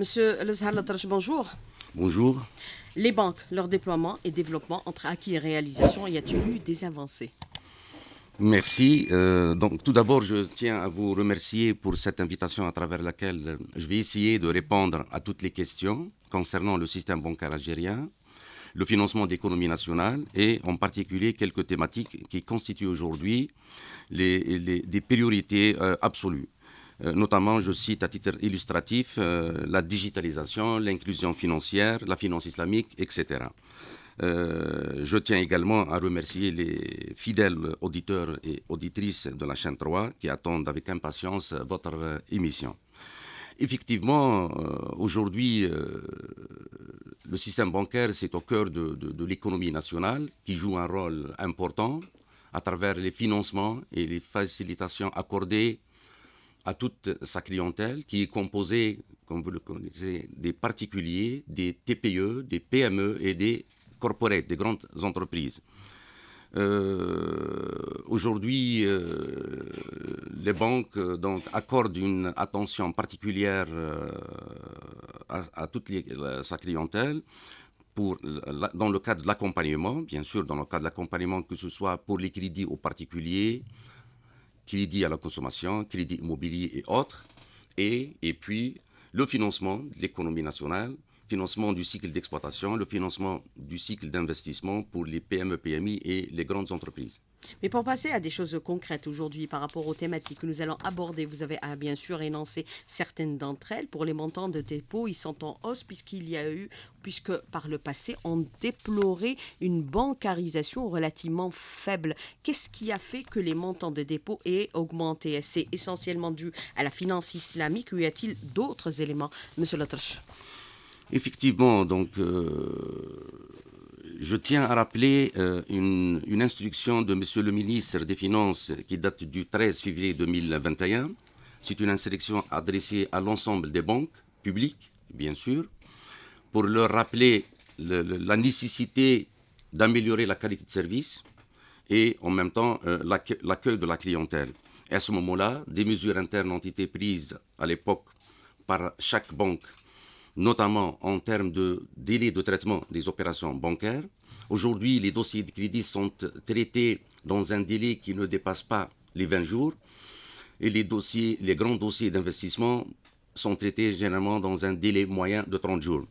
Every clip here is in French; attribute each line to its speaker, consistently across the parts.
Speaker 1: Monsieur El Latrache, bonjour.
Speaker 2: Bonjour.
Speaker 1: Les banques, leur déploiement et développement entre acquis et réalisation, y a-t-il eu des avancées?
Speaker 2: Merci. Donc, tout d'abord, je tiens à vous remercier pour cette invitation à travers laquelle je vais essayer de répondre à toutes les questions concernant le système bancaire algérien, le financement de l'économie nationale et en particulier quelques thématiques qui constituent aujourd'hui des priorités absolues. Notamment, je cite à titre illustratif la digitalisation, l'inclusion financière, la finance islamique, etc. Je tiens également à remercier les fidèles auditeurs et auditrices de la chaîne 3 qui attendent avec impatience votre émission. Effectivement, aujourd'hui, le système bancaire, c'est au cœur de l'économie nationale qui joue un rôle important à travers les financements et les facilitations accordées à toute sa clientèle qui est composée, comme vous le connaissez, des particuliers, des TPE, des PME et des corporate, des grandes entreprises. Aujourd'hui, les banques donc, accordent une attention particulière à toute sa clientèle dans le cadre de l'accompagnement, bien sûr, dans le cadre de l'accompagnement, que ce soit pour les crédits aux particuliers, crédit à la consommation, crédit immobilier et autres, et puis le financement de l'économie nationale, financement du cycle d'exploitation, le financement du cycle d'investissement pour les PME, PMI et les grandes entreprises.
Speaker 1: Mais pour passer à des choses concrètes aujourd'hui par rapport aux thématiques que nous allons aborder, vous avez bien sûr énoncé certaines d'entre elles. Pour les montants de dépôt, ils sont en hausse puisque par le passé, on déplorait une bancarisation relativement faible. Qu'est-ce qui a fait que les montants de dépôt aient augmenté? Est-ce essentiellement dû à la finance islamique ou y a-t-il d'autres éléments, Monsieur Latrache?
Speaker 2: Effectivement, donc, je tiens à rappeler une instruction de Monsieur le ministre des Finances qui date du 13 février 2021. C'est une instruction adressée à l'ensemble des banques publiques, bien sûr, pour leur rappeler la nécessité d'améliorer la qualité de service et en même temps l'accueil de la clientèle. Et à ce moment-là, des mesures internes ont été prises à l'époque par chaque banque, notamment en termes de délai de traitement des opérations bancaires. Aujourd'hui, les dossiers de crédit sont traités dans un délai qui ne dépasse pas les 20 jours et les grands dossiers d'investissement sont traités généralement dans un délai moyen de 30 jours.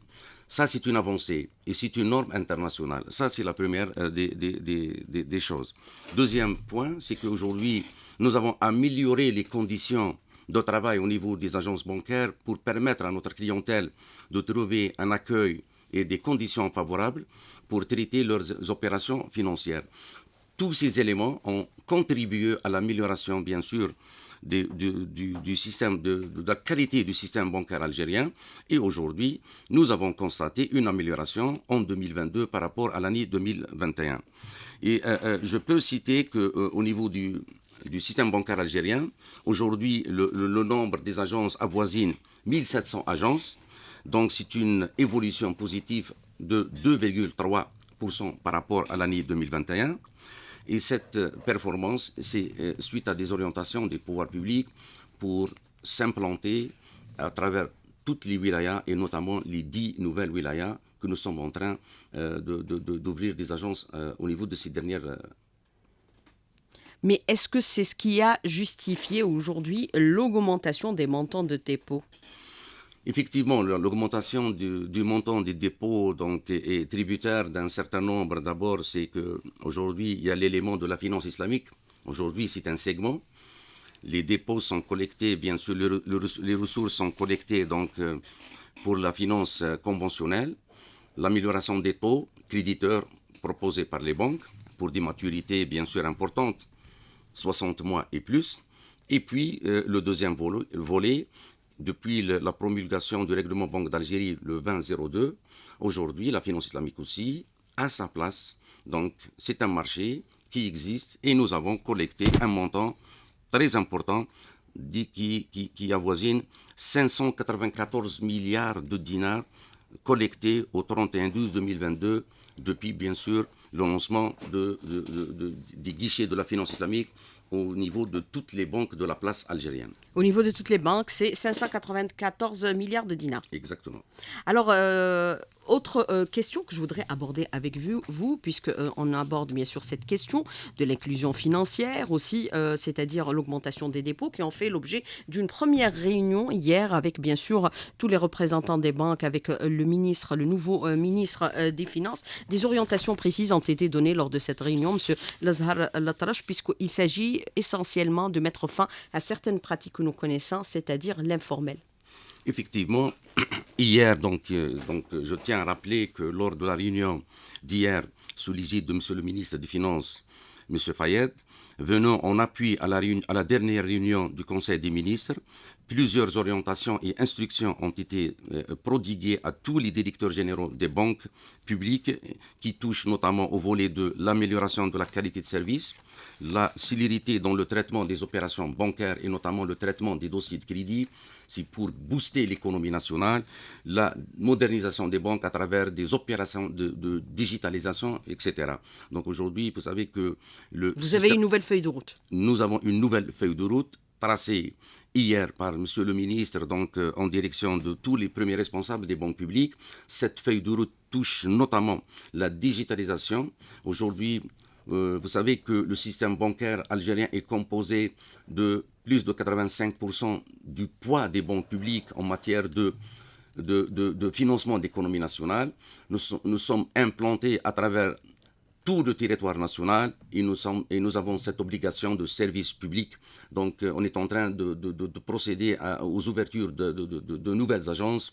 Speaker 2: Ça, c'est une avancée et c'est une norme internationale. Ça, c'est la première des choses. Deuxième point, c'est qu'aujourd'hui, nous avons amélioré les conditions de travail au niveau des agences bancaires pour permettre à notre clientèle de trouver un accueil et des conditions favorables pour traiter leurs opérations financières. Tous ces éléments ont contribué à l'amélioration, bien sûr, du système, de la qualité du système bancaire algérien. Et aujourd'hui, nous avons constaté une amélioration en 2022 par rapport à l'année 2021. Et je peux citer qu'au niveau du système bancaire algérien, aujourd'hui, le nombre des agences avoisine 1700 agences. Donc, c'est une évolution positive de 2,3% par rapport à l'année 2021. Et cette performance, c'est suite à des orientations des pouvoirs publics pour s'implanter à travers toutes les wilayas et notamment les 10 nouvelles wilayas que nous sommes en train d'ouvrir des agences au niveau de ces dernières.
Speaker 1: Mais est-ce que c'est ce qui a justifié aujourd'hui l'augmentation des montants de dépôt?
Speaker 2: Effectivement, l'augmentation du montant des dépôts donc, est tributaire d'un certain nombre. D'abord, c'est qu'aujourd'hui, il y a l'élément de la finance islamique. Aujourd'hui, c'est un segment. Les dépôts sont collectés, bien sûr, les ressources sont collectées donc, pour la finance conventionnelle, l'amélioration des taux créditeurs proposés par les banques pour des maturités, bien sûr, importantes, 60 mois et plus. Et puis, le deuxième volet, depuis la promulgation du règlement Banque d'Algérie le 2002, aujourd'hui, la finance islamique aussi a sa place. Donc, c'est un marché qui existe et nous avons collecté un montant très important qui avoisine 594 milliards de dinars collectés au 31/12/2022 depuis, bien sûr, le lancement des guichets de la finance islamique au niveau de toutes les banques de la place algérienne.
Speaker 1: Au niveau de toutes les banques, c'est 594 milliards de dinars.
Speaker 2: Exactement.
Speaker 1: Alors, autre question que je voudrais aborder avec vous puisque on aborde bien sûr cette question de l'inclusion financière aussi, c'est-à-dire l'augmentation des dépôts qui ont fait l'objet d'une première réunion hier avec bien sûr tous les représentants des banques, avec le ministre, le nouveau ministre des Finances. Des orientations précises ont été données lors de cette réunion, M. Lazhar Latrache, puisqu'il s'agit essentiellement de mettre fin à certaines pratiques que nous connaissons, c'est-à-dire l'informel.
Speaker 2: Effectivement, hier, je tiens à rappeler que lors de la réunion d'hier, sous l'égide de M. le ministre des Finances, M. Fayed, venant en appui à la dernière réunion du Conseil des ministres, plusieurs orientations et instructions ont été prodiguées à tous les directeurs généraux des banques publiques qui touchent notamment au volet de l'amélioration de la qualité de service, la célérité dans le traitement des opérations bancaires et notamment le traitement des dossiers de crédit. C'est pour booster l'économie nationale, la modernisation des banques à travers des opérations de digitalisation, etc. Donc aujourd'hui, vous savez que
Speaker 1: Vous avez une nouvelle feuille de route.
Speaker 2: Nous avons une nouvelle feuille de route tracée hier par M. le ministre, en direction de tous les premiers responsables des banques publiques. Cette feuille de route touche notamment la digitalisation. Aujourd'hui, vous savez que le système bancaire algérien est composé de plus de 85% du poids des banques publiques en matière de financement d'économie nationale. Nous sommes implantés à travers tout le territoire national et nous avons cette obligation de service public. Donc on est en train de procéder aux ouvertures de nouvelles agences.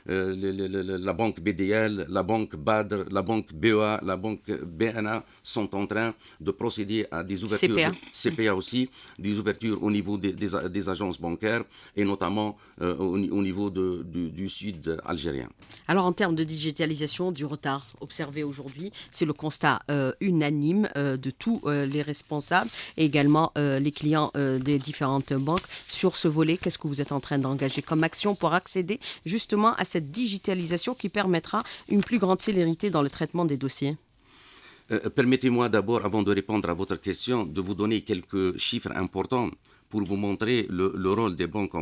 Speaker 2: La banque BDL, la banque Badr, la banque BEA, la banque BNA sont en train de procéder à des ouvertures, CPA aussi, des ouvertures au niveau des agences bancaires et notamment au niveau du sud algérien.
Speaker 1: Alors en termes de digitalisation, du retard observé aujourd'hui, c'est le constat unanime de tous les responsables et également les clients des différentes banques. Sur ce volet, qu'est-ce que vous êtes en train d'engager comme action pour accéder justement à cette digitalisation qui permettra une plus grande célérité dans le traitement des dossiers?
Speaker 2: Permettez-moi d'abord, avant de répondre à votre question, de vous donner quelques chiffres importants pour vous montrer le rôle des banques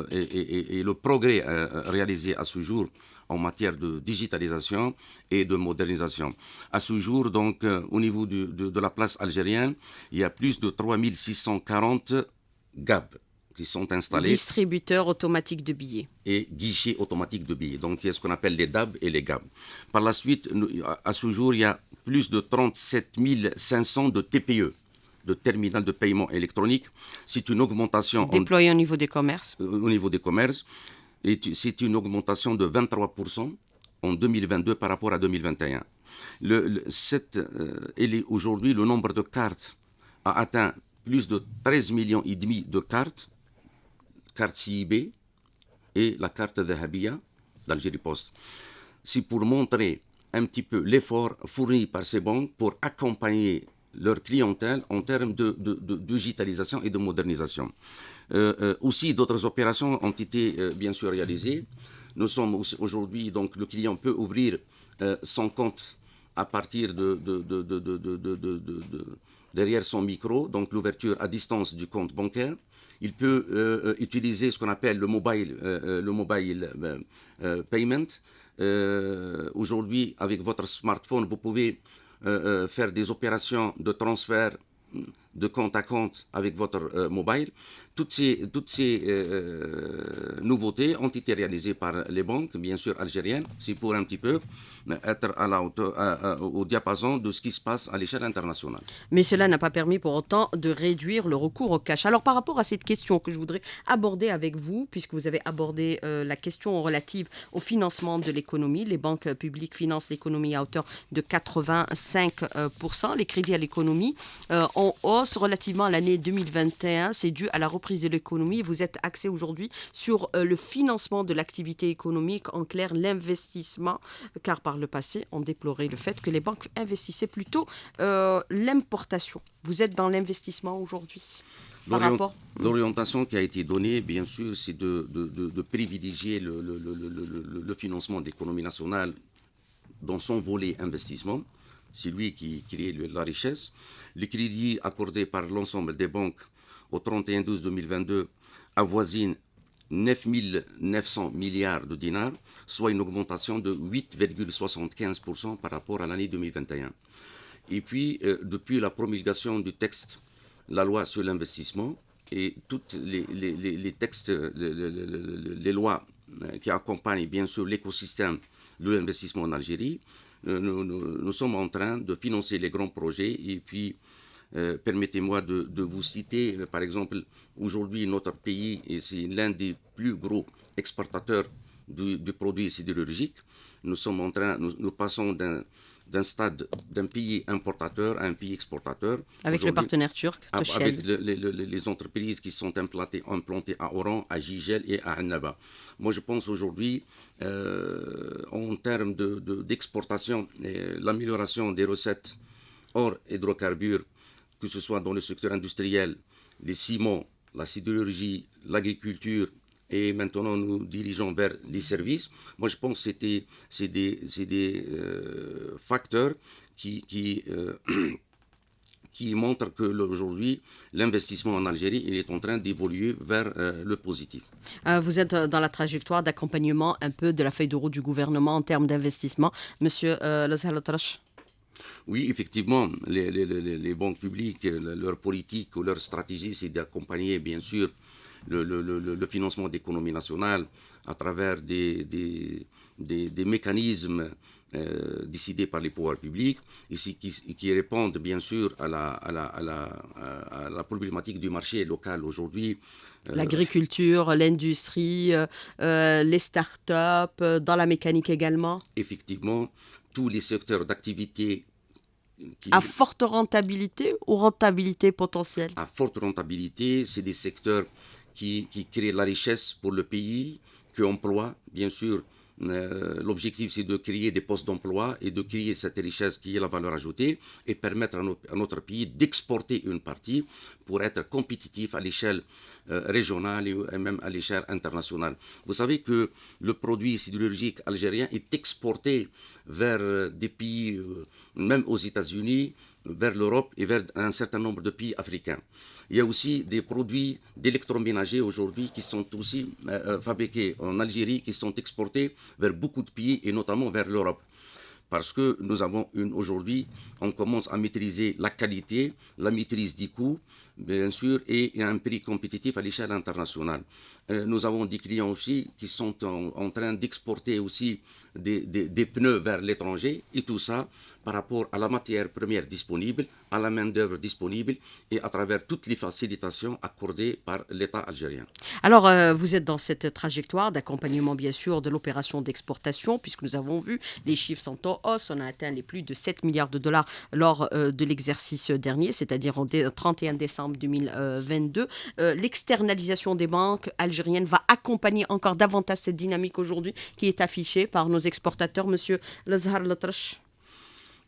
Speaker 2: et le progrès réalisé à ce jour en matière de digitalisation et de modernisation. À ce jour, donc, au niveau de la place algérienne, il y a plus de 3640 GAB qui sont installés.
Speaker 1: Distributeurs automatiques de billets.
Speaker 2: Et guichets automatiques de billets. Donc, il y a ce qu'on appelle les DAB et les GAB. Par la suite, à ce jour, il y a plus de 37 500 de TPE, de terminal de paiement électronique. C'est une augmentation...
Speaker 1: Déployée au niveau des commerces.
Speaker 2: Au niveau des commerces. Et c'est une augmentation de 23% en 2022 par rapport à 2021. Aujourd'hui, le nombre de cartes a atteint plus de 13,5 millions de cartes CIB et la carte Dahabia d'Algérie Post. C'est pour montrer un petit peu l'effort fourni par ces banques pour accompagner leur clientèle en termes de digitalisation et de modernisation. Aussi, d'autres opérations ont été bien sûr réalisées. Nous sommes aujourd'hui, donc le client peut ouvrir son compte à partir derrière son micro, donc l'ouverture à distance du compte bancaire. Il peut utiliser ce qu'on appelle le mobile payment. Aujourd'hui, avec votre smartphone, vous pouvez faire des opérations de transfert de compte à compte avec votre mobile. Toutes ces nouveautés ont été réalisées par les banques, bien sûr algériennes. C'est pour un petit peu être au diapason de ce qui se passe à l'échelle internationale.
Speaker 1: Mais cela n'a pas permis pour autant de réduire le recours au cash. Alors par rapport à cette question que je voudrais aborder avec vous, puisque vous avez abordé la question relative au financement de l'économie, les banques publiques financent l'économie à hauteur de 85%. Les crédits à l'économie en hausse relativement à l'année 2021. C'est dû à la reprise de l'économie. Vous êtes axé aujourd'hui sur le financement de l'activité économique, en clair l'investissement, car par le passé, on déplorait le fait que les banques investissaient plutôt l'importation. Vous êtes dans l'investissement aujourd'hui par rapport...
Speaker 2: L'orientation qui a été donnée, bien sûr, c'est de privilégier le financement de l'économie nationale dans son volet investissement. c'est lui qui crée la richesse. Les crédits accordés par l'ensemble des banques au 31-12-2022 avoisinent 9 900 milliards de dinars, soit une augmentation de 8,75% par rapport à l'année 2021. Et puis, depuis la promulgation du texte, la loi sur l'investissement, et toutes les textes, les lois qui accompagnent bien sûr l'écosystème de l'investissement en Algérie, nous sommes en train de financer les grands projets. Et puis, permettez-moi de vous citer, par exemple, aujourd'hui notre pays, c'est l'un des plus gros exportateurs du produit sidérurgique. Nous passons d'un stade d'un pays importateur à un pays exportateur.
Speaker 1: Avec le partenaire turc,
Speaker 2: Toshel. Avec les entreprises qui sont implantées à Oran, à Jijel et à Annaba. Moi, je pense aujourd'hui, en termes d'exportation, l'amélioration des recettes hors hydrocarbures, que ce soit dans le secteur industriel, les ciments, la sidérurgie, l'agriculture, et maintenant nous dirigeons vers les services. Moi, je pense que c'est des facteurs qui montrent qu'aujourd'hui, l'investissement en Algérie il est en train d'évoluer vers le positif.
Speaker 1: Vous êtes dans la trajectoire d'accompagnement un peu de la feuille de route du gouvernement en termes d'investissement. Monsieur Lazar Latrache.
Speaker 2: Oui, effectivement, les banques publiques, leur politique ou leur stratégie, c'est d'accompagner, bien sûr, le financement d'économie nationale à travers des mécanismes décidés par les pouvoirs publics et qui répondent, bien sûr, à la problématique du marché local aujourd'hui.
Speaker 1: L'agriculture, l'industrie, les start-up, dans la mécanique également.
Speaker 2: Effectivement, tous les secteurs d'activité
Speaker 1: à forte rentabilité ou rentabilité potentielle?
Speaker 2: À forte rentabilité, c'est des secteurs qui créent la richesse pour le pays, qui emploient, bien sûr. L'objectif, c'est de créer des postes d'emploi et de créer cette richesse qui est la valeur ajoutée et permettre à notre pays d'exporter une partie pour être compétitif à l'échelle régionale et même à l'échelle internationale. Vous savez que le produit sidérurgique algérien est exporté vers des pays, même aux États-Unis, vers l'Europe et vers un certain nombre de pays africains. Il y a aussi des produits d'électroménager aujourd'hui qui sont aussi fabriqués en Algérie, qui sont exportés vers beaucoup de pays et notamment vers l'Europe. Parce que nous avons aujourd'hui, on commence à maîtriser la qualité, la maîtrise des coûts, bien sûr, et un prix compétitif à l'échelle internationale. Nous avons des clients aussi qui sont en train d'exporter aussi des pneus vers l'étranger, et tout ça par rapport à la matière première disponible, à la main-d'œuvre disponible et à travers toutes les facilitations accordées par l'État algérien.
Speaker 1: Alors, vous êtes dans cette trajectoire d'accompagnement, bien sûr, de l'opération d'exportation, puisque nous avons vu, les chiffres sont en hausse. On a atteint les plus de 7 milliards de dollars lors de l'exercice dernier, c'est-à-dire au 31 décembre 2022. L'externalisation des banques algériennes va accompagner encore davantage cette dynamique aujourd'hui qui est affichée par nos exportateurs. Monsieur Lazar Latrache.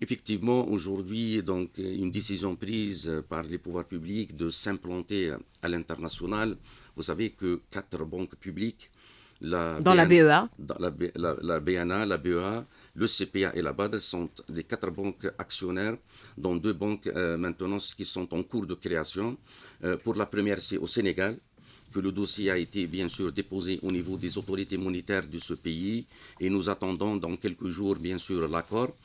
Speaker 2: Effectivement, aujourd'hui, donc, une décision prise par les pouvoirs publics de s'implanter à l'international. Vous savez que 4 banques publiques,
Speaker 1: la BEA,
Speaker 2: la BNA, la BEA, le CPA et la BAD sont les 4 banques actionnaires, dont 2 banques maintenant qui sont en cours de création. Pour la première, c'est au Sénégal, que le dossier a été bien sûr déposé au niveau des autorités monétaires de ce pays et nous attendons dans quelques jours bien sûr l'accord.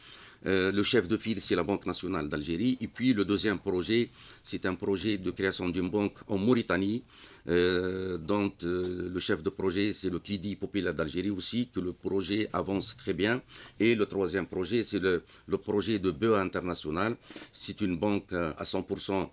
Speaker 2: Le chef de file, c'est la Banque nationale d'Algérie. Et puis le deuxième projet, c'est un projet de création d'une banque en Mauritanie, dont le chef de projet, c'est le Crédit populaire d'Algérie aussi, que le projet avance très bien. Et le troisième projet, c'est le projet de BEA International. C'est une banque à 100%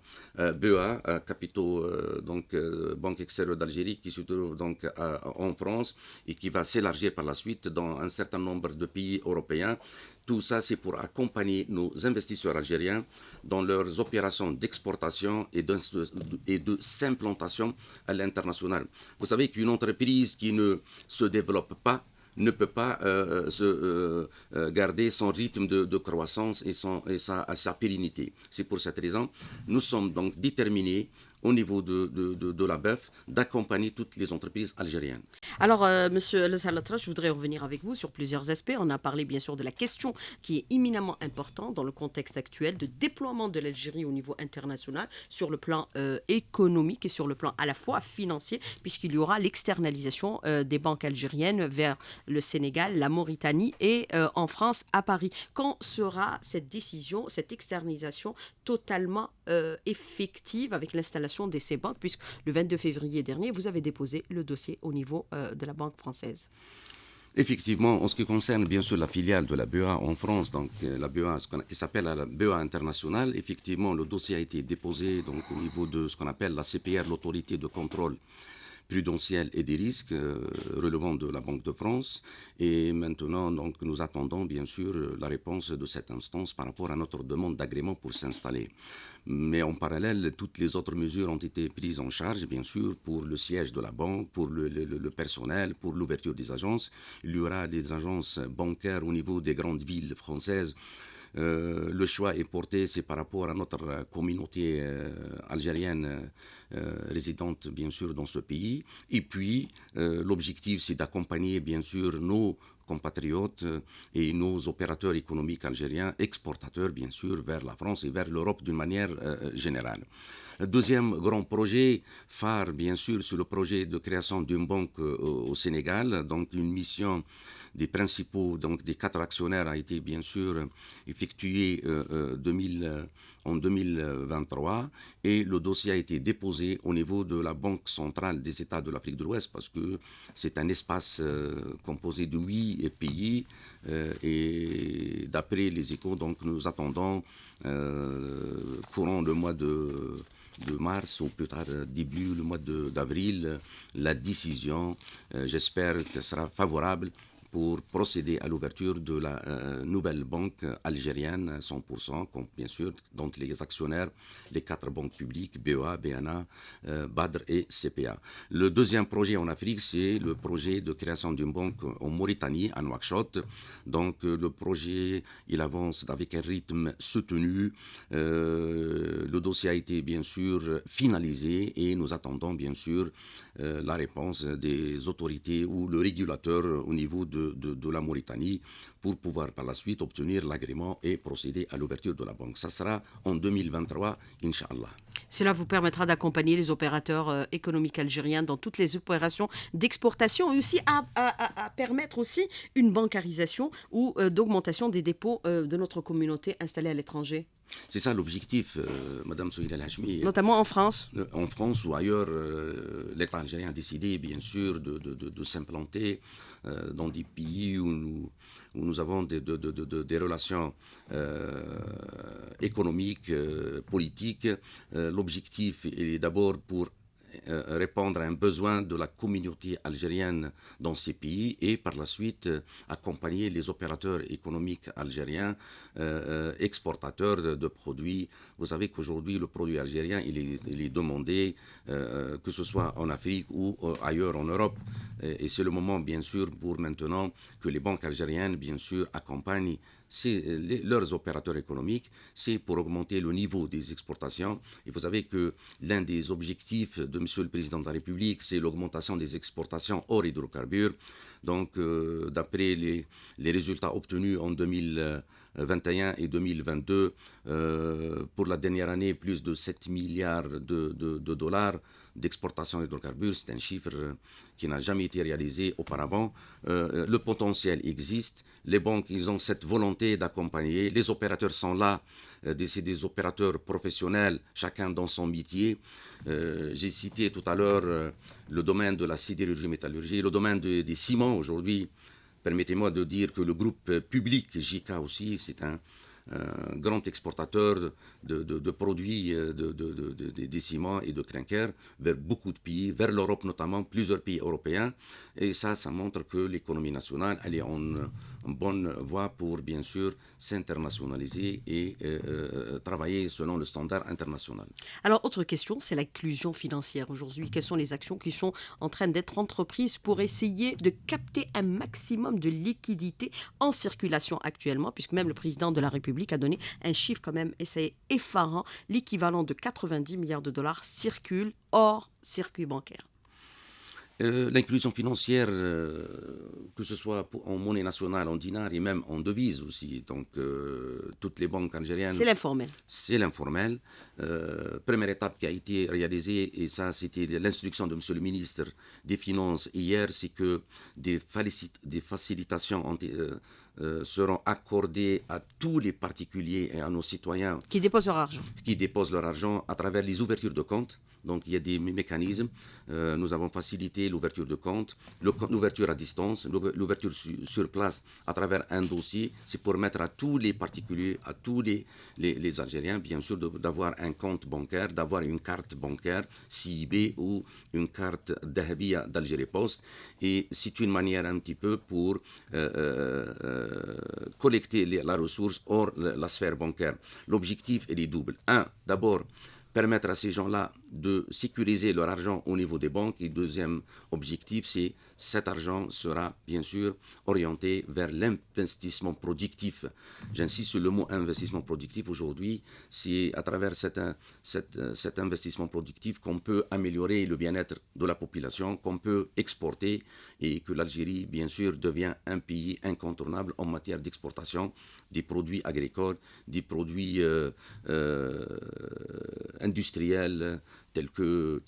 Speaker 2: BEA, capitaux, Banque extérieure d'Algérie, qui se trouve donc en France et qui va s'élargir par la suite dans un certain nombre de pays européens. Tout ça, c'est pour accompagner nos investisseurs algériens dans leurs opérations d'exportation et de s'implantation à l'international. Vous savez qu'une entreprise qui ne se développe pas ne peut pas garder son rythme de croissance et sa pérennité. C'est pour cette raison nous sommes donc déterminés au niveau de la BEF, d'accompagner toutes les entreprises algériennes.
Speaker 1: Alors, Monsieur Le Salatra, je voudrais revenir avec vous sur plusieurs aspects. On a parlé bien sûr de la question qui est éminemment importante dans le contexte actuel de déploiement de l'Algérie au niveau international sur le plan économique et sur le plan à la fois financier, puisqu'il y aura l'externalisation des banques algériennes vers le Sénégal, la Mauritanie et en France à Paris. Quand sera cette décision, cette externalisation totalement effective avec l'installation de ces banques, puisque le 22 février dernier, vous avez déposé le dossier au niveau de la Banque française.
Speaker 2: Effectivement, en ce qui concerne bien sûr la filiale de la BEA en France, donc la BEA, qui s'appelle la BEA internationale, effectivement, le dossier a été déposé donc, au niveau de ce qu'on appelle la CPR, l'autorité de contrôle prudentiel et des risques relevant de la Banque de France. Et maintenant, donc, nous attendons bien sûr la réponse de cette instance par rapport à notre demande d'agrément pour s'installer. Mais en parallèle, toutes les autres mesures ont été prises en charge, bien sûr, pour le siège de la banque, pour le personnel, pour l'ouverture des agences. Il y aura des agences bancaires au niveau des grandes villes françaises. Le choix est porté, c'est par rapport à notre communauté algérienne résidente, bien sûr, dans ce pays. Et puis, l'objectif, c'est d'accompagner, bien sûr, nos compatriotes et nos opérateurs économiques algériens, exportateurs, bien sûr, vers la France et vers l'Europe d'une manière générale. Deuxième grand projet phare, bien sûr, c'est le projet de création d'une banque au Sénégal, donc une mission des principaux, donc des 4 actionnaires a été bien sûr effectuée en 2023 et le dossier a été déposé au niveau de la Banque centrale des États de l'Afrique de l'Ouest parce que c'est un espace composé de 8 pays et d'après les échos, donc nous attendons courant le mois de mars ou plus tard début le mois d'avril la décision, j'espère qu'elle sera favorable pour procéder à l'ouverture de la nouvelle banque algérienne 100%, bien sûr, dont les actionnaires, les 4 banques publiques, BEA, BNA, Badr et CPA. Le deuxième projet en Afrique, c'est le projet de création d'une banque en Mauritanie, à Nouakchott. Donc le projet, il avance avec un rythme soutenu. Le dossier a été bien sûr finalisé et nous attendons bien sûr la réponse des autorités ou le régulateur au niveau de la Mauritanie pour pouvoir par la suite obtenir l'agrément et procéder à l'ouverture de la banque. Ça sera en 2023, Inch'Allah.
Speaker 1: Cela vous permettra d'accompagner les opérateurs économiques algériens dans toutes les opérations d'exportation et aussi à permettre aussi une bancarisation ou d'augmentation des dépôts de notre communauté installée à l'étranger.
Speaker 2: C'est ça l'objectif, Madame Souhila El-Hachmi.
Speaker 1: Notamment en France.
Speaker 2: En France ou ailleurs, l'État algérien a décidé, bien sûr, de s'implanter dans des pays où nous avons des relations économiques, politiques. L'objectif est d'abord pour répondre à un besoin de la communauté algérienne dans ces pays et par la suite accompagner les opérateurs économiques algériens exportateurs de produits. Vous savez qu'aujourd'hui le produit algérien il est demandé que ce soit en Afrique ou ailleurs en Europe et c'est le moment bien sûr pour maintenant que les banques algériennes bien sûr accompagnent leurs opérateurs économiques, c'est pour augmenter le niveau des exportations. Et vous savez que l'un des objectifs de M. le Président de la République, c'est l'augmentation des exportations hors hydrocarbures. Donc, d'après les résultats obtenus en 2021 et 2022, pour la dernière année, plus de 7 milliards de dollars d'exportation d'hydrocarbures. C'est un chiffre qui n'a jamais été réalisé auparavant. Le potentiel existe. Les banques, ils ont cette volonté d'accompagner. Les opérateurs sont là. C'est des opérateurs professionnels, chacun dans son métier. J'ai cité tout à l'heure le domaine de la sidérurgie métallurgie, le domaine des ciments aujourd'hui. Permettez-moi de dire que le groupe public JK aussi, c'est un grand exportateur de produits des ciments et de clinker vers beaucoup de pays, vers l'Europe notamment, plusieurs pays européens. Et ça montre que l'économie nationale elle est bonne voie pour, bien sûr, s'internationaliser et travailler selon le standard international.
Speaker 1: Alors, autre question, c'est l'inclusion financière aujourd'hui. Quelles sont les actions qui sont en train d'être entreprises pour essayer de capter un maximum de liquidités en circulation actuellement, puisque même le président de la République a donné un chiffre quand même, et c'est effarant, l'équivalent de 90 milliards de dollars circulent hors circuit bancaire.
Speaker 2: L'inclusion financière, que ce soit en monnaie nationale, en dinars et même en devises aussi. Donc, toutes les banques algériennes.
Speaker 1: C'est l'informel.
Speaker 2: C'est l'informel. Première étape qui a été réalisée, et ça, c'était l'instruction de Monsieur le ministre des Finances hier, c'est que des facilitations seront accordées à tous les particuliers et à nos citoyens
Speaker 1: Qui déposent leur argent.
Speaker 2: qui déposent leur argent à travers les ouvertures de compte. Donc, il y a des mécanismes. Nous avons facilité l'ouverture de compte, l'ouverture à distance, l'ouverture sur place à travers un dossier. C'est pour permettre à tous les particuliers, à tous les Algériens, bien sûr, d'avoir un compte bancaire, d'avoir une carte bancaire CIB ou une carte Dahabia d'Algérie Post. Et c'est une manière un petit peu pour collecter la ressource hors la sphère bancaire. L'objectif, il est double. Un, d'abord, permettre à ces gens-là de sécuriser leur argent au niveau des banques. Et deuxième objectif, c'est cet argent sera bien sûr orienté vers l'investissement productif. J'insiste sur le mot investissement productif. Aujourd'hui, c'est à travers cet investissement productif qu'on peut améliorer le bien-être de la population, qu'on peut exporter et que l'Algérie, bien sûr, devient un pays incontournable en matière d'exportation des produits agricoles, des produits industriels tels que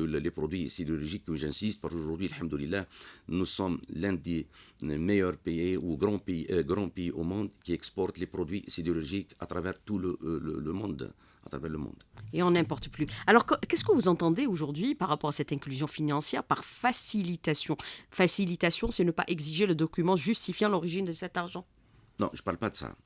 Speaker 2: les produits sidérurgiques, que j'insiste, parce qu'aujourd'hui, alhamdoulilah, nous sommes l'un des meilleurs pays ou grands pays au monde qui exportent les produits sidérurgiques à travers tout le monde. À travers le monde.
Speaker 1: Et on n'importe plus. Alors, qu'est-ce que vous entendez aujourd'hui par rapport à cette inclusion financière par facilitation? Facilitation, c'est ne pas exiger le document justifiant l'origine de cet argent.
Speaker 2: Non, je ne parle pas de ça.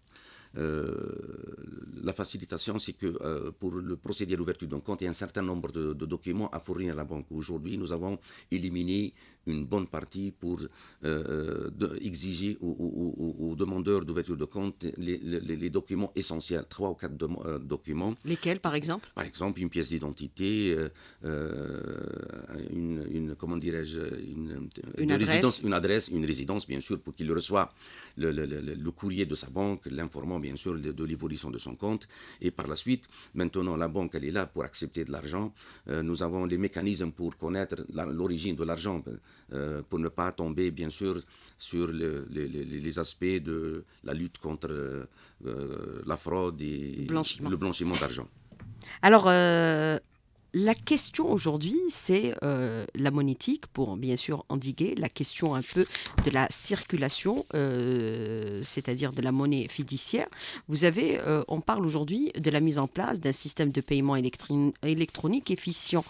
Speaker 2: La facilitation, c'est que pour le procédé à l'ouverture d'un compte, il y a un certain nombre de documents à fournir à la banque. Aujourd'hui, nous avons éliminé une bonne partie pour exiger aux demandeurs d'ouverture de compte les documents essentiels, 3 ou 4 documents.
Speaker 1: Lesquels, par exemple?
Speaker 2: Par exemple, une pièce d'identité, comment dirais-je, une adresse, une résidence, bien sûr, pour qu'il reçoive le courrier de sa banque, l'informant, bien sûr, de l'évolution de son compte. Et par la suite, maintenant, la banque, elle est là pour accepter de l'argent. Nous avons les mécanismes pour connaître l'origine de l'argent, pour ne pas tomber, bien sûr, sur les aspects de la lutte contre la fraude et le blanchiment d'argent.
Speaker 1: Alors, la question aujourd'hui, c'est la monétique pour bien sûr endiguer la question un peu de la circulation, c'est-à-dire de la monnaie fiduciaire. Vous avez, on parle aujourd'hui de la mise en place d'un système de paiement électronique efficient.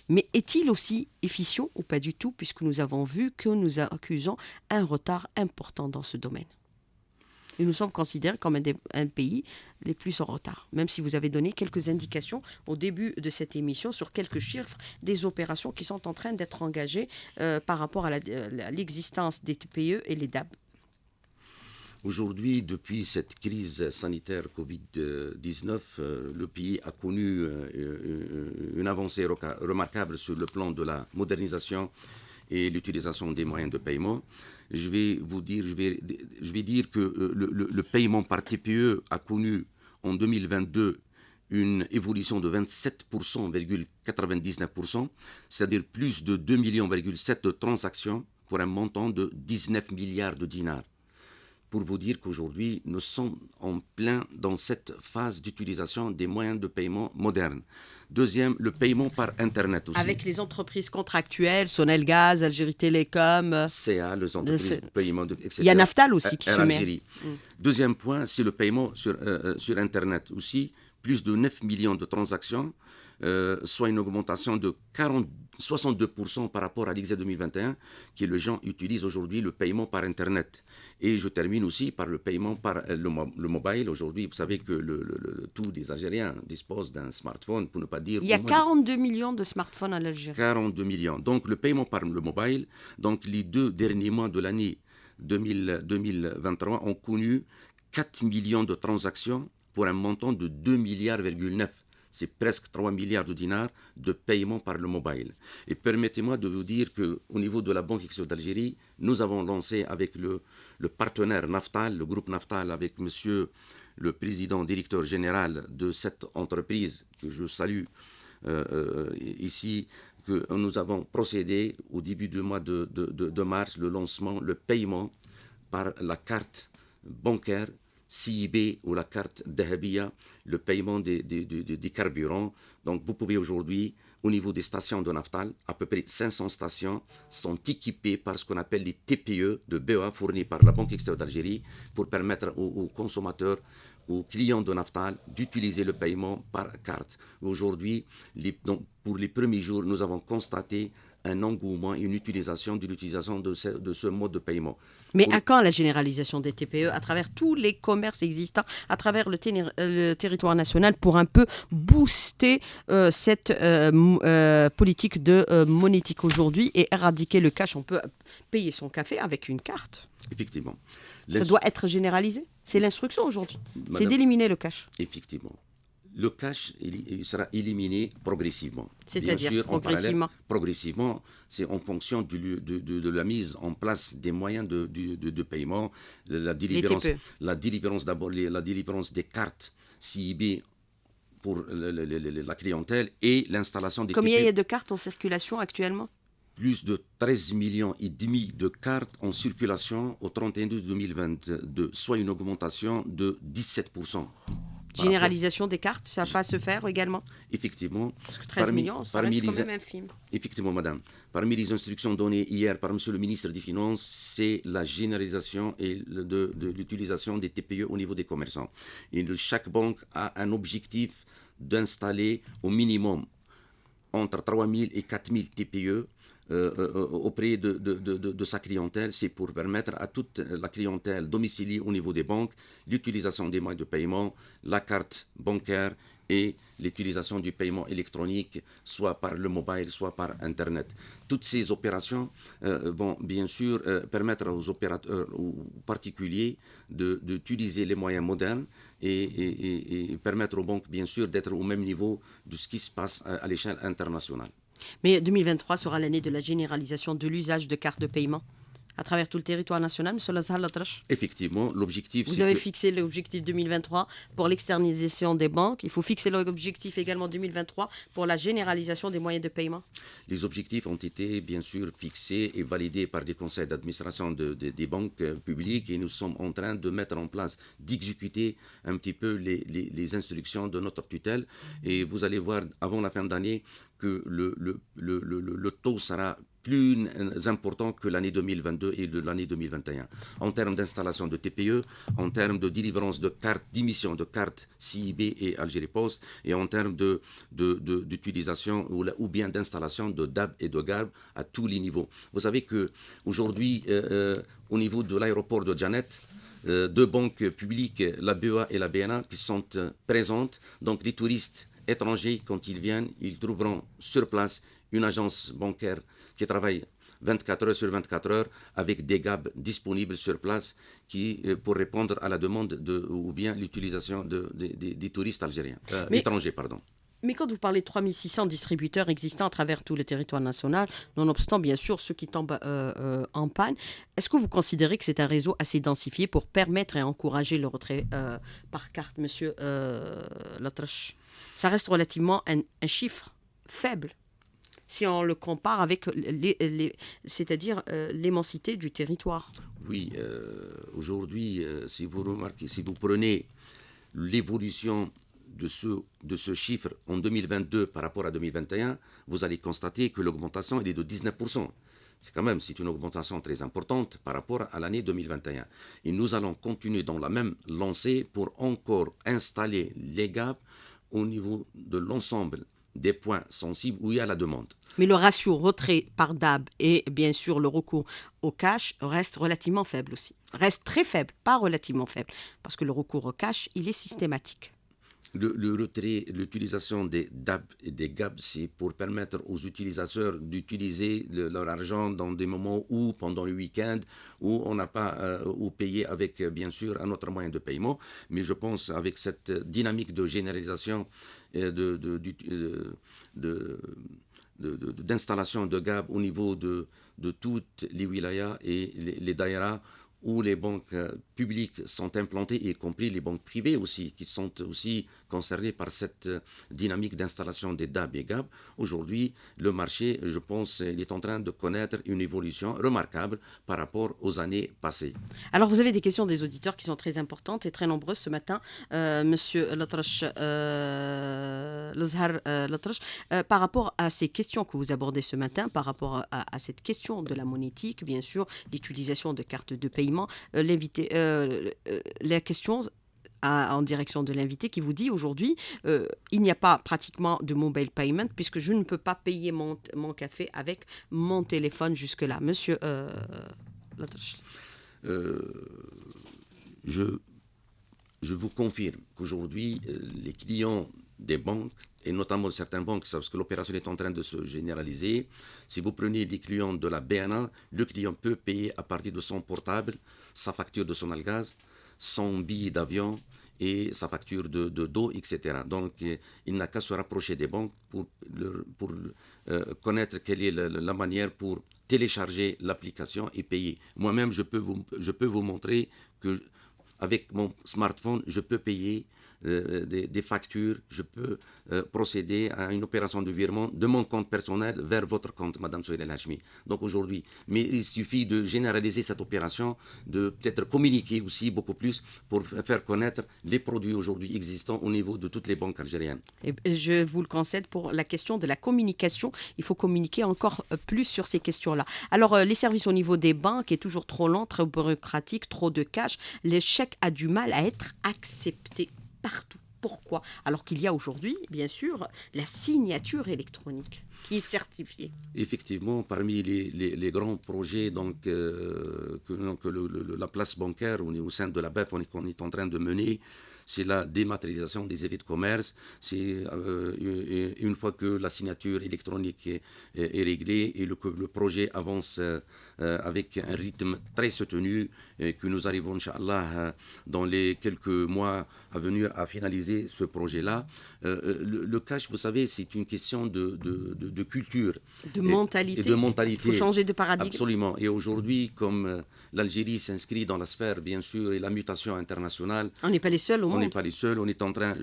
Speaker 1: Mais est-il aussi efficient ou pas du tout, puisque nous avons vu que nous accusons un retard important dans ce domaine? Et nous sommes considérés comme un pays les plus en retard, même si vous avez donné quelques indications au début de cette émission sur quelques chiffres des opérations qui sont en train d'être engagées par rapport à l'existence des TPE et les DAB.
Speaker 2: Aujourd'hui, depuis cette crise sanitaire Covid-19, le pays a connu une avancée remarquable sur le plan de la modernisation et l'utilisation des moyens de paiement. Je vais dire que le paiement par TPE a connu en 2022 une évolution de 27,99%, c'est-à-dire plus de 2,7 millions de transactions pour un montant de 19 milliards de dinars. Pour vous dire qu'aujourd'hui, nous sommes en plein dans cette phase d'utilisation des moyens de paiement modernes. Deuxième, le paiement par Internet aussi.
Speaker 1: Avec les entreprises contractuelles, Sonelgaz, Algérie Télécom.
Speaker 2: CA, les entreprises de paiement, etc.
Speaker 1: Il y a Naftal aussi qui se met.
Speaker 2: Deuxième point, c'est le paiement sur Internet aussi. Plus de 9 millions de transactions, soit une augmentation de 62% par rapport à l'IXE 2021, qui les gens utilisent aujourd'hui le paiement par Internet. Et je termine aussi par le paiement par le mobile. Aujourd'hui, vous savez que tous les Algériens disposent d'un smartphone, pour ne pas dire...
Speaker 1: Il y a 42 millions de smartphones en Algérie.
Speaker 2: 42 millions. Donc le paiement par le mobile, donc les 2 derniers mois de l'année 2023 ont connu 4 millions de transactions pour un montant de 2,9 milliards. C'est presque 3 milliards de dinars de paiement par le mobile. Et permettez-moi de vous dire qu'au niveau de la Banque extérieure d'Algérie, nous avons lancé avec le partenaire Naftal, le groupe Naftal, avec monsieur le président directeur général de cette entreprise, que je salue ici, que nous avons procédé au début du mois de mars, le lancement, le paiement par la carte bancaire CIB ou la carte Dahabia, le paiement des carburants. Donc vous pouvez aujourd'hui, au niveau des stations de Naftal, à peu près 500 stations sont équipées par ce qu'on appelle les TPE de BEA fournis par la Banque extérieure d'Algérie pour permettre aux consommateurs, aux clients de Naftal d'utiliser le paiement par carte. Aujourd'hui, pour les premiers jours, nous avons constaté un engouement, une utilisation de ce mode de paiement.
Speaker 1: Mais à quand la généralisation des TPE à travers tous les commerces existants, à travers le territoire national pour un peu booster cette politique de monétique aujourd'hui et éradiquer le cash? On peut payer son café avec une carte.
Speaker 2: Effectivement.
Speaker 1: Ça doit être généralisé. C'est l'instruction aujourd'hui. C'est d'éliminer le cash.
Speaker 2: Effectivement. Le cash il sera éliminé progressivement.
Speaker 1: C'est-à-dire progressivement.
Speaker 2: Progressivement, c'est en fonction de la mise en place des moyens de paiement, la délivrance d'abord, la délivrance des cartes CIB pour la clientèle et l'installation des
Speaker 1: Combien il y a de cartes en circulation actuellement?
Speaker 2: Plus de 13,5 millions de cartes en circulation au 31/12/2022, soit une augmentation de 17%.
Speaker 1: Généralisation des cartes, ça va se faire également?
Speaker 2: Effectivement.
Speaker 1: Parce que 13 millions, ça reste quand même infime.
Speaker 2: Effectivement, madame. Parmi les instructions données hier par monsieur le ministre des Finances, c'est la généralisation et de l'utilisation des TPE au niveau des commerçants. Et chaque banque a un objectif d'installer au minimum entre 3 000 et 4 000 TPE auprès de sa clientèle. C'est pour permettre à toute la clientèle domiciliée au niveau des banques l'utilisation des moyens de paiement, la carte bancaire et l'utilisation du paiement électronique, soit par le mobile, soit par Internet. Toutes ces opérations vont bien sûr permettre aux opérateurs, aux particuliers d'utiliser les moyens modernes et permettre aux banques, bien sûr, d'être au même niveau de ce qui se passe à l'échelle internationale.
Speaker 1: Mais 2023 sera l'année de la généralisation de l'usage de cartes de paiement à travers tout le territoire national, M. Lazhar Latrache.
Speaker 2: Effectivement, l'objectif...
Speaker 1: Vous avez fixé l'objectif 2023 pour l'externalisation des banques. Il faut fixer l'objectif également 2023 pour la généralisation des moyens de paiement.
Speaker 2: Les objectifs ont été bien sûr fixés et validés par des conseils d'administration des banques publiques et nous sommes en train de mettre en place, d'exécuter un petit peu les instructions de notre tutelle. Et vous allez voir avant la fin d'année que le taux sera plus important que l'année 2022 et de l'année 2021. En termes d'installation de TPE, en termes de délivrance de cartes, d'émission de cartes CIB et Algérie Post, et en termes d'utilisation ou bien d'installation de DAB et de GAB à tous les niveaux. Vous savez qu'aujourd'hui, au niveau de l'aéroport de Djanet, deux banques publiques, la BEA et la BNA, qui sont présentes. Donc les touristes étrangers, quand ils viennent, ils trouveront sur place une agence bancaire qui travaille 24 heures sur 24 heures avec des GAB disponibles sur place pour répondre à la demande ou bien l'utilisation des touristes algériens, étrangers. Pardon.
Speaker 1: Mais quand vous parlez de 3600 distributeurs existants à travers tout le territoire national, nonobstant bien sûr ceux qui tombent en panne, est-ce que vous considérez que c'est un réseau assez densifié pour permettre et encourager le retrait par carte, monsieur Latrache? Ça reste relativement un chiffre faible si on le compare avec c'est-à-dire l'immensité du territoire.
Speaker 2: Oui, aujourd'hui, si vous remarquez, si vous prenez l'évolution de ce chiffre en 2022 par rapport à 2021, vous allez constater que l'augmentation est de 19%. C'est une augmentation très importante par rapport à l'année 2021. Et nous allons continuer dans la même lancée pour encore installer les GAB au niveau de l'ensemble des points sensibles où il y a la demande.
Speaker 1: Mais le ratio retrait par DAB et bien sûr le recours au cash reste relativement faible aussi. Reste très faible, pas relativement faible, parce que le recours au cash, il est systématique.
Speaker 2: le retrait, l'utilisation des DAB et des GAB, c'est pour permettre aux utilisateurs d'utiliser leur argent dans des moments où, pendant le week-end, où on n'a pas, ou payer avec, bien sûr, un autre moyen de paiement. Mais je pense avec cette dynamique de généralisation d'installation de GAB au niveau de toutes les wilayas et les daïras où les banques publiques sont implantées, y compris les banques privées aussi, qui sont aussi concernées par cette dynamique d'installation des DAB et GAB. Aujourd'hui, le marché, je pense, il est en train de connaître une évolution remarquable par rapport aux années passées.
Speaker 1: Alors, vous avez des questions des auditeurs qui sont très importantes et très nombreuses ce matin, Monsieur Latrache, Lazhar Latrache, par rapport à ces questions que vous abordez ce matin, par rapport à cette question de la monétique, bien sûr, l'utilisation de cartes de paiement, la question en direction de l'invité qui vous dit aujourd'hui, il n'y a pas pratiquement de mobile payment puisque je ne peux pas payer mon café avec mon téléphone jusque-là. Monsieur Latrache.
Speaker 2: Je vous confirme qu'aujourd'hui, les clients des banques, et notamment certaines banques, parce que l'opération est en train de se généraliser, si vous prenez les clients de la BNA, le client peut payer à partir de son portable, sa facture de son algaz, son billet d'avion et sa facture d'eau, etc. Donc, il n'a qu'à se rapprocher des banques pour connaître quelle est la manière pour télécharger l'application et payer. Moi-même, je peux vous montrer que avec mon smartphone, je peux payer des factures, je peux procéder à une opération de virement de mon compte personnel vers votre compte, Madame Souhaila El Hachmi. Donc aujourd'hui, mais il suffit de généraliser cette opération, de peut-être communiquer aussi beaucoup plus pour faire connaître les produits aujourd'hui existants au niveau de toutes les banques algériennes.
Speaker 1: Et je vous le concède pour la question de la communication. Il faut communiquer encore plus sur ces questions-là. Alors, les services au niveau des banques est toujours trop lent, trop bureaucratique, trop de cash. Le chèque a du mal à être accepté partout. Pourquoi? Alors qu'il y a aujourd'hui, bien sûr, la signature électronique qui est certifiée.
Speaker 2: Effectivement, parmi les grands projets que la place bancaire au sein de la BEF qu'on est en train de mener, c'est la dématérialisation des avis de commerce. C'est une fois que la signature électronique est réglée et que le projet avance avec un rythme très soutenu et que nous arrivons, Inch'Allah, dans les quelques mois à venir à finaliser ce projet-là. Le cash, vous savez, c'est une question de culture.
Speaker 1: De mentalité.
Speaker 2: Et de mentalité.
Speaker 1: Il faut changer de paradigme.
Speaker 2: Absolument. Et aujourd'hui, comme l'Algérie s'inscrit dans la sphère, bien sûr, et la mutation internationale.
Speaker 1: On n'est pas les seuls au monde.
Speaker 2: On n'est pas les seuls. On est en train.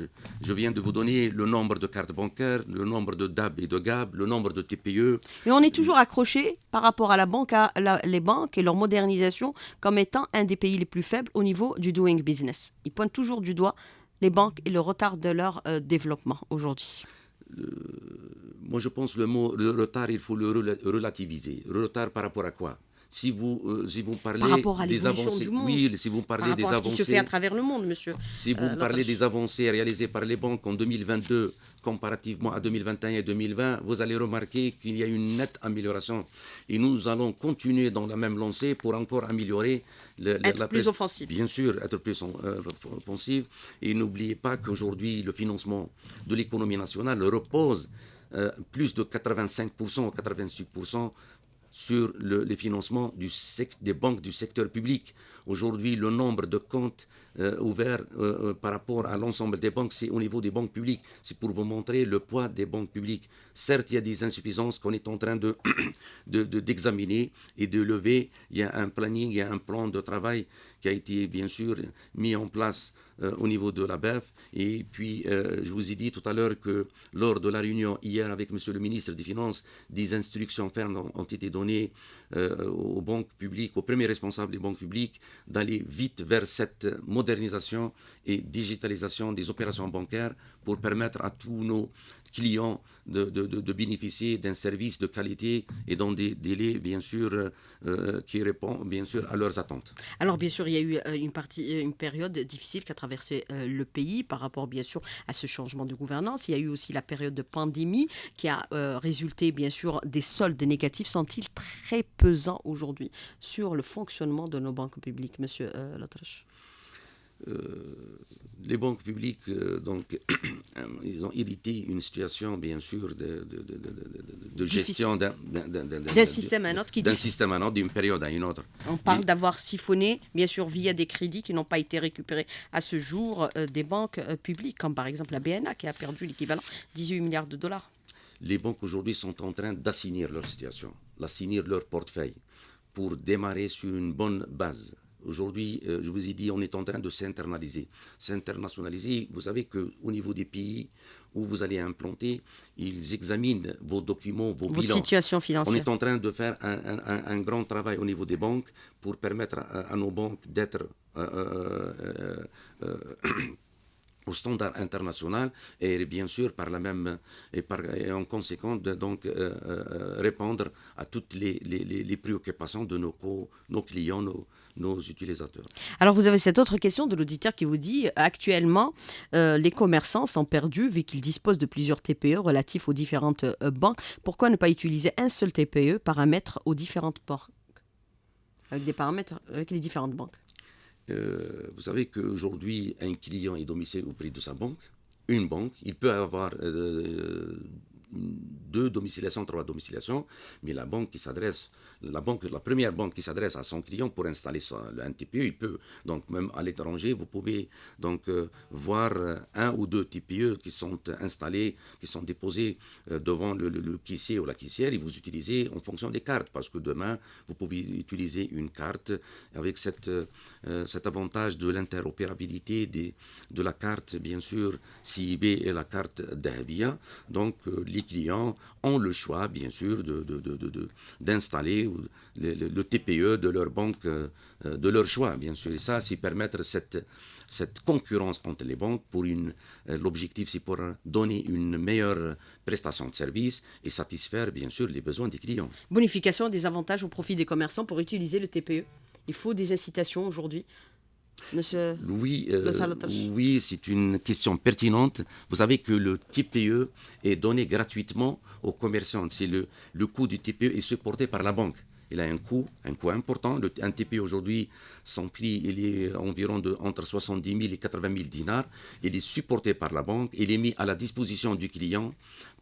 Speaker 2: Je viens de vous donner le nombre de cartes bancaires, le nombre de DAB et de GAB, le nombre de TPE.
Speaker 1: Et on est toujours accroché par rapport à les banques et leur modernisation comme étant un des pays les plus faibles au niveau du doing business. Ils pointent toujours du doigt les banques et le retard de leur développement aujourd'hui.
Speaker 2: Moi, je pense le retard, il faut le relativiser. Le retard par rapport à quoi? Si vous parlez
Speaker 1: par rapport à
Speaker 2: des avancées,
Speaker 1: du monde,
Speaker 2: oui, si vous parlez des avancées,
Speaker 1: ce qui se fait à travers le monde, monsieur.
Speaker 2: Si vous parlez des avancées réalisées par les banques en 2022, comparativement à 2021 et 2020, vous allez remarquer qu'il y a une nette amélioration. Et nous allons continuer dans la même lancée pour encore améliorer
Speaker 1: être plus offensif.
Speaker 2: Bien sûr, être plus offensif. Et n'oubliez pas qu'aujourd'hui, le financement de l'économie nationale repose plus de 85% ou 86% sur les financements des banques du secteur public. Aujourd'hui, le nombre de comptes ouverts par rapport à l'ensemble des banques, c'est au niveau des banques publiques. C'est pour vous montrer le poids des banques publiques. Certes, il y a des insuffisances qu'on est en train d'examiner et de lever. Il y a un planning, il y a un plan de travail qui a été bien sûr mis en place au niveau de la BEF. Et puis, je vous ai dit tout à l'heure que lors de la réunion hier avec M. le ministre des Finances, des instructions fermes ont été données aux banques publiques, aux premiers responsables des banques publiques, d'aller vite vers cette modernisation et digitalisation des opérations bancaires pour permettre à tous nos clients de bénéficier d'un service de qualité et dans des délais, bien sûr, qui répondent, bien sûr, à leurs attentes.
Speaker 1: Alors, bien sûr, il y a eu une période difficile qu'a traversé le pays par rapport, bien sûr, à ce changement de gouvernance. Il y a eu aussi la période de pandémie qui a résulté, bien sûr, des soldes négatifs. Sont-ils très pesants aujourd'hui sur le fonctionnement de nos banques publiques, Monsieur Latrache?
Speaker 2: Les banques publiques, donc, ils ont hérité une situation, bien sûr, de gestion d'un
Speaker 1: système à un autre
Speaker 2: système à un autre, d'une période à une autre.
Speaker 1: On parle d'avoir siphonné, bien sûr, via des crédits qui n'ont pas été récupérés à ce jour des banques publiques, comme par exemple la BNA qui a perdu l'équivalent 18 milliards de dollars.
Speaker 2: Les banques aujourd'hui sont en train d'assainir leur situation, d'assainir leur portefeuille pour démarrer sur une bonne base. Aujourd'hui, je vous ai dit, on est en train de s'internaliser. S'internationaliser, vous savez qu'au niveau des pays où vous allez implanter, ils examinent vos documents, vos bilans.
Speaker 1: Votre situation financière.
Speaker 2: On est en train de faire un grand travail au niveau des banques pour permettre à nos banques d'être au standard international et bien sûr par la même et en conséquence donc répondre à toutes les préoccupations de nos clients, nos utilisateurs.
Speaker 1: Alors vous avez cette autre question de l'auditeur qui vous dit actuellement les commerçants sont perdus vu qu'ils disposent de plusieurs TPE relatifs aux différentes banques. Pourquoi ne pas utiliser un seul TPE paramètre aux différentes banques avec des paramètres avec les différentes banques?
Speaker 2: Vous savez qu'aujourd'hui, un client est domicilié auprès de sa banque, une banque, il peut avoir 2 domiciliations, 3 domiciliations, mais la première banque qui s'adresse à son client pour installer un TPE, il peut, donc même à l'étranger, vous pouvez donc voir 1 ou 2 TPE qui sont installés, qui sont déposés devant le caissier ou la caissière et vous utilisez en fonction des cartes, parce que demain, vous pouvez utiliser une carte avec cet avantage de l'interopérabilité de la carte, bien sûr, CIB et la carte Dahabia. Donc, les clients ont le choix, bien sûr, d'installer le TPE de leur banque, de leur choix, bien sûr. Et ça, c'est permettre cette concurrence entre les banques. L'objectif, c'est pour donner une meilleure prestation de service et satisfaire, bien sûr, les besoins des clients.
Speaker 1: Bonification des avantages au profit des commerçants pour utiliser le TPE. Il faut des incitations aujourd'hui. Monsieur
Speaker 2: oui, c'est une question pertinente. Vous savez que le TPE est donné gratuitement aux commerçants. Le coût du TPE est supporté par la banque. Il a un coût important. Un TPE aujourd'hui, son prix il est environ entre 70 000 et 80 000 dinars. Il est supporté par la banque. Il est mis à la disposition du client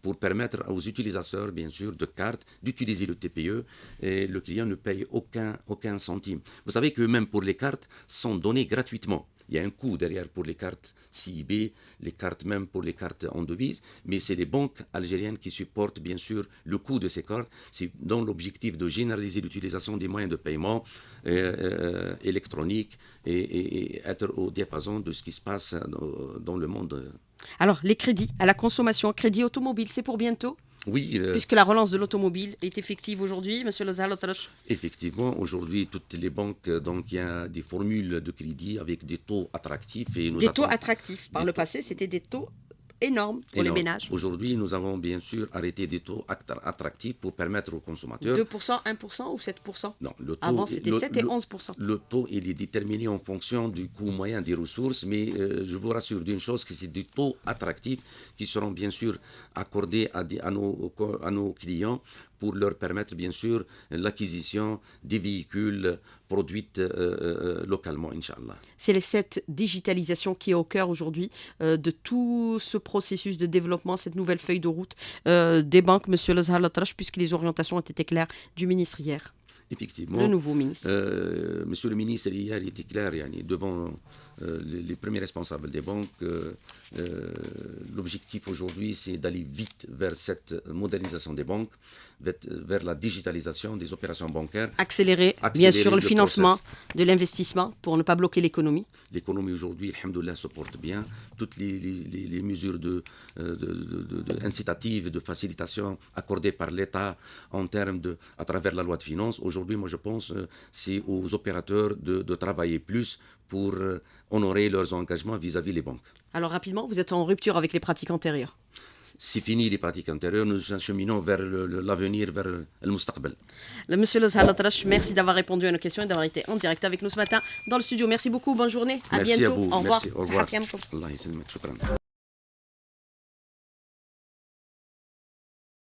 Speaker 2: pour permettre aux utilisateurs, bien sûr, de cartes d'utiliser le TPE et le client ne paye aucun centime. Vous savez que même pour les cartes, sont données gratuitement. Il y a un coût derrière pour les cartes CIB, les cartes même pour les cartes en devise, mais c'est les banques algériennes qui supportent bien sûr le coût de ces cartes. C'est dans l'objectif de généraliser l'utilisation des moyens de paiement électroniques et être au diapason de ce qui se passe dans le monde.
Speaker 1: Alors, les crédits à la consommation, crédit automobile, c'est pour bientôt?
Speaker 2: Oui.
Speaker 1: Puisque la relance de l'automobile est effective aujourd'hui, monsieur Lozal-Atrache.
Speaker 2: Effectivement, aujourd'hui, toutes les banques, donc il y a des formules de crédit avec des taux attractifs.
Speaker 1: Taux attractifs. Par le passé, c'était des taux énormes pour les ménages.
Speaker 2: Aujourd'hui, nous avons bien sûr arrêté des taux attractifs pour permettre aux consommateurs.
Speaker 1: 2%, 1% ou 7%?
Speaker 2: Non, le taux,
Speaker 1: avant c'était 7 et 11%.
Speaker 2: Le taux, il est déterminé en fonction du coût moyen des ressources, mais je vous rassure d'une chose, que c'est des taux attractifs qui seront bien sûr accordés à nos clients pour leur permettre bien sûr l'acquisition des véhicules produits localement, Inch'Allah.
Speaker 1: C'est cette digitalisation qui est au cœur aujourd'hui de tout ce processus de développement, cette nouvelle feuille de route des banques, monsieur Lozal-Atrache, puisque les orientations ont été claires du ministre hier.
Speaker 2: Effectivement.
Speaker 1: Le nouveau ministre.
Speaker 2: Monsieur le ministre, hier, il était clair devant les premiers responsables des banques. L'objectif aujourd'hui, c'est d'aller vite vers cette modernisation des banques, vers la digitalisation des opérations bancaires.
Speaker 1: Accélérer bien sûr, le financement de l'investissement pour ne pas bloquer l'économie.
Speaker 2: L'économie aujourd'hui, alhamdoulilah, se porte bien. Toutes les mesures incitatives, de facilitation accordées par l'État à travers la loi de finances. Aujourd'hui, moi je pense c'est aux opérateurs de travailler plus pour honorer leurs engagements vis-à-vis des banques.
Speaker 1: Alors rapidement, vous êtes en rupture avec les pratiques antérieures.
Speaker 2: C'est fini les pratiques antérieures, nous acheminons vers l'avenir, vers le mustaqbal.
Speaker 1: Monsieur Lozal-Atrache, merci d'avoir répondu à nos questions et d'avoir été en direct avec nous ce matin dans le studio. Merci beaucoup, bonne journée, à bientôt.
Speaker 2: Merci à vous.
Speaker 1: Au revoir.
Speaker 2: Merci, au revoir. Allah